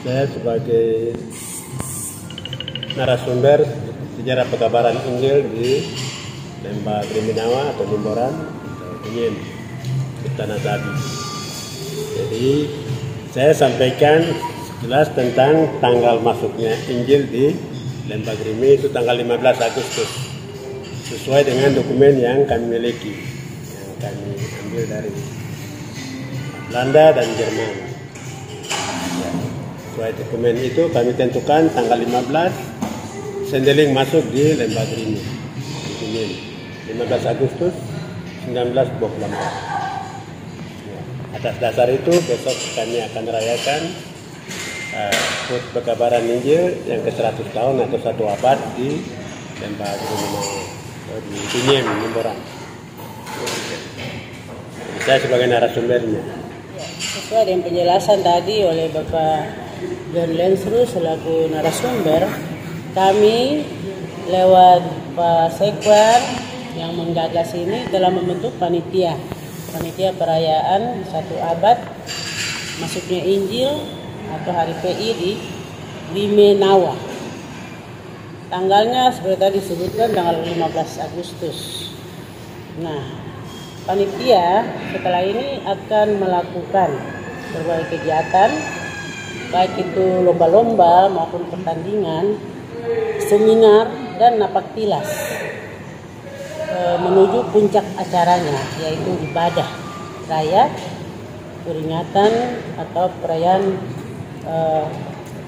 Saya sebagai narasumber sejarah pekabaran Injil di Lembah Griminawa atau Limboran ingin di Tanah Sabi. Jadi saya sampaikan jelas tentang tanggal masuknya Injil di Lembah Grimi itu tanggal 15 Agustus sesuai dengan dokumen yang kami miliki, yang kami ambil dari Belanda dan Jerman. Sesuai dokumen itu kami tentukan tanggal 15 Sendeling masuk di Lembah Grimi. 15 Agustus 1924. Atas dasar itu besok kami akan rayakan HUT Pekabaran Injil yang ke-100 tahun atau 1 abad di Lembah Grimi di Tinyem, Limboran. Saya sebagai narasumbernya. Sesuai dengan penjelasan tadi oleh Bapak John Lensru selaku narasumber, kami lewat Pak Sekwan yang menggagas ini telah membentuk panitia perayaan 1 abad masuknya Injil atau Hari PI di Griminawa. Tanggalnya seperti tadi disebutkan tanggal 15 Agustus. Nah, panitia setelah ini akan melakukan berbagai kegiatan, baik itu lomba-lomba maupun pertandingan, seminar dan napak tilas menuju puncak acaranya, yaitu ibadah raya peringatan atau perayaan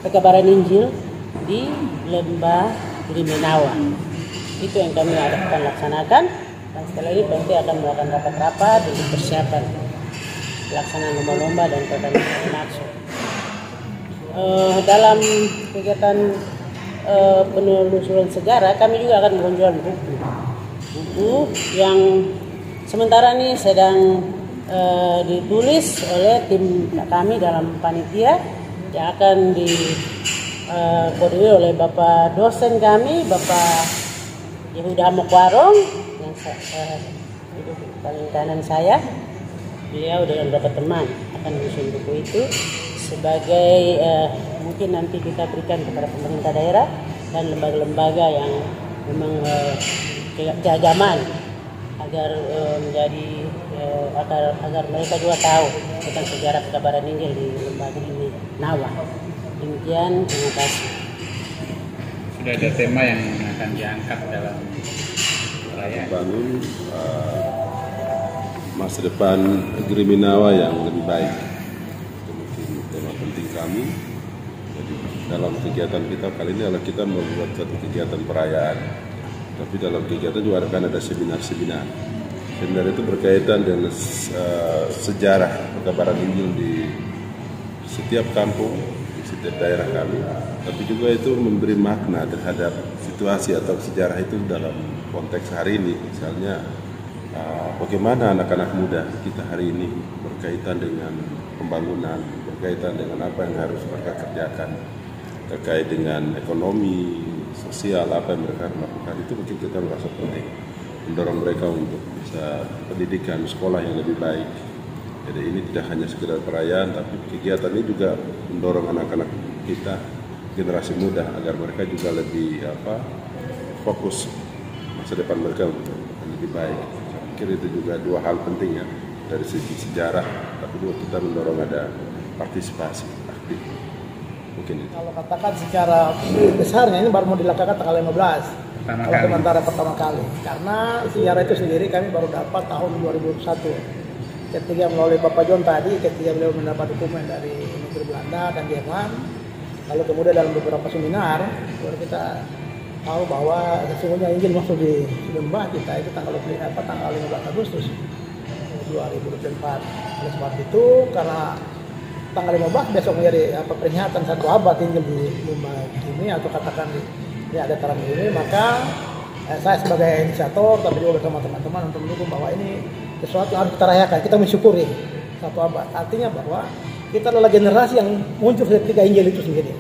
pekabaran Injil di Lembah Griminawa. Itu yang kami akan laksanakan, dan setelah ini nanti akan melakukan rapat-rapat untuk persiapan pelaksanaan lomba-lomba dan pertandingan maksud. Dalam kegiatan penelusuran sejarah, kami juga akan menjual buku yang sementara ini sedang ditulis oleh tim kami dalam panitia yang akan dikoordinir oleh Bapak dosen kami, Bapak Yehuda Mokwarong yang duduk di paling kanan saya. Beliau dengan beberapa teman akan menyusun buku itu sebagai mungkin nanti kita berikan kepada pemerintah daerah dan lembaga-lembaga yang memang keagamaan agar menjadi agar mereka juga tahu tentang sejarah pekabaran Injil di Lembah Griminawa. Demikian, terima kasih. Sudah ada tema yang akan diangkat dalam perayaan. Bangun masa depan Griminawa yang lebih baik. Itu mungkin tema penting kami. Jadi dalam kegiatan kita kali ini adalah kita membuat satu kegiatan perayaan. Tapi dalam kegiatan juga akan ada seminar-seminar. Seminar itu berkaitan dengan sejarah pekabaran Injil di setiap kampung, di setiap daerah kami. Tapi juga itu memberi makna terhadap situasi atau sejarah itu dalam konteks hari ini. Misalnya bagaimana anak-anak muda kita hari ini berkaitan dengan pembangunan, berkaitan dengan apa yang harus mereka kerjakan, terkait dengan ekonomi, sosial, apa yang mereka lakukan. Itu mungkin kita merasa penting mendorong mereka untuk bisa pendidikan sekolah yang lebih baik. Jadi ini tidak hanya sekedar perayaan, tapi kegiatan ini juga mendorong anak-anak kita, generasi muda, agar mereka juga lebih fokus masa depan mereka untuk lebih baik. Saya pikir itu juga dua hal penting ya, dari segi sejarah, tapi juga kita mendorong ada partisipasi aktif. Mungkin itu. Kalau katakan secara besarnya ini baru mau dilakukan tanggal 15. Kalau sementara pertama kali, karena sejarah itu sendiri kami baru dapat tahun 2001 ketika melalui Bapak John tadi, ketika beliau mendapat dokumen dari negeri Belanda dan Jerman. Lalu kemudian dalam beberapa seminar baru kita tahu bahwa sesungguhnya Injil masuk di lembah kita itu tanggal 15 Agustus 2024. Oleh sebab itu, karena tanggal 15 besok menjadi peringatan 1 abad Injil di lembah ini, atau katakan di ada terang ini, maka saya sebagai inisiator tapi juga bersama teman-teman untuk mendukung bahwa ini sesuatu yang harus kita rayakan, kita mensyukuri 1 abad. Artinya bahwa kita adalah generasi yang muncul ketika Injil itu sendiri.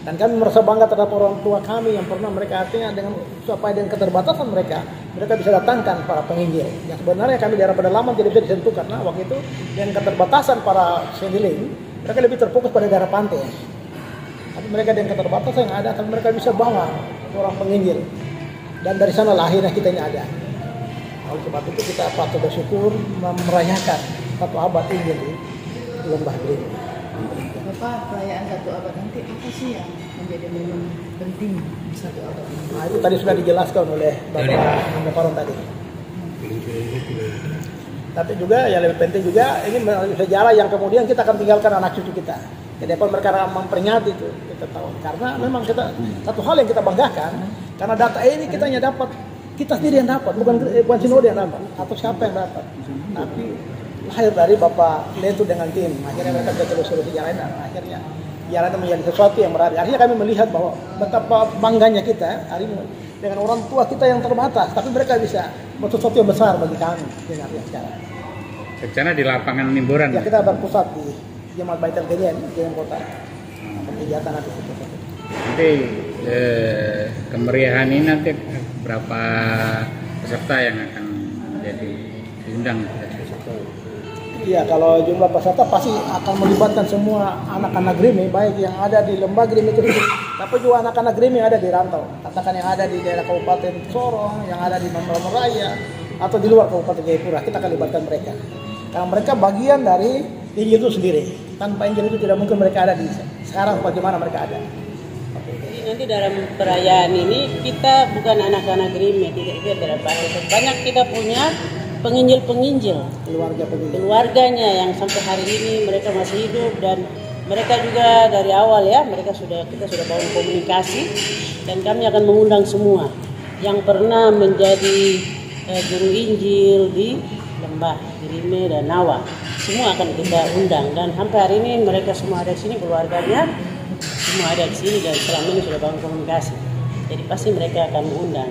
Dan kami merasa bangga terhadap orang tua kami yang pernah mereka artinya dengan supaya dengan keterbatasan mereka bisa datangkan para penginjil. Yang sebenarnya kami daerah pedalaman tidak bisa disentuh karena waktu itu dengan keterbatasan para sendiling, mereka lebih terfokus pada daerah pantai. Tapi mereka dengan keterbatasan yang ada, tapi mereka bisa bawa orang penginjil. Dan dari sana lahirnya kita ini ada. Oleh sebab itu kita patut bersyukur merayakan 1 abad Injil di Lembah Grime. Bapak, perayaan 1 abad nanti apa sih yang menjadi momen penting 1 abad ini? Nah, itu tadi sudah dijelaskan oleh Bapak Paron tadi. Tapi juga yang lebih penting juga ini sejarah yang kemudian kita akan tinggalkan anak cucu kita. Jadi kalau mereka memperingati itu kita tahu. Karena memang kita satu hal yang kita banggakan karena data ini kita hanya dapat kita sendiri yang dapat, bukan sinode yang dapat atau siapa yang dapat. Tapi lahir dari Bapak Letu dengan tim. Akhirnya mereka bisa telusuri sejarah ini. Akhirnya sejarah itu menjadi sesuatu yang berarti. Akhirnya kami melihat bahwa betapa bangganya kita hari ini dengan orang tua kita yang terbatas, tapi mereka bisa buat sesuatu yang besar bagi kami dengan sekarang. Secara di lapangan Nimboran. Ya kita berpusat di Jemaat Baitul Kedian di kota. Kegiatan nanti itu. Nanti kemeriahan ini nanti berapa peserta yang akan jadi diundang? Iya, kalau jumlah peserta pasti akan melibatkan semua anak-anak Grime, baik yang ada di Lembah Grime itu, tapi juga anak-anak Grime yang ada di rantau. Katakan yang ada di daerah Kabupaten Sorong, yang ada di Mamberamo Raya, atau di luar Kabupaten Jayapura, kita akan libatkan mereka. Karena mereka bagian dari Injil itu sendiri. Tanpa Injil itu tidak mungkin mereka ada di sekarang bagaimana mereka ada. Jadi nanti dalam perayaan ini kita bukan anak-anak Grime, tidak banyak kita punya penginjil-penginjil, keluarganya yang sampai hari ini mereka masih hidup dan mereka juga dari awal ya kita sudah bangun komunikasi dan kami akan mengundang semua yang pernah menjadi guru Injil di Lembah Grime dan Nawa, semua akan kita undang dan sampai hari ini mereka semua ada di sini, keluarganya semua ada di sini dan selama ini sudah bangun komunikasi, jadi pasti mereka akan mengundang.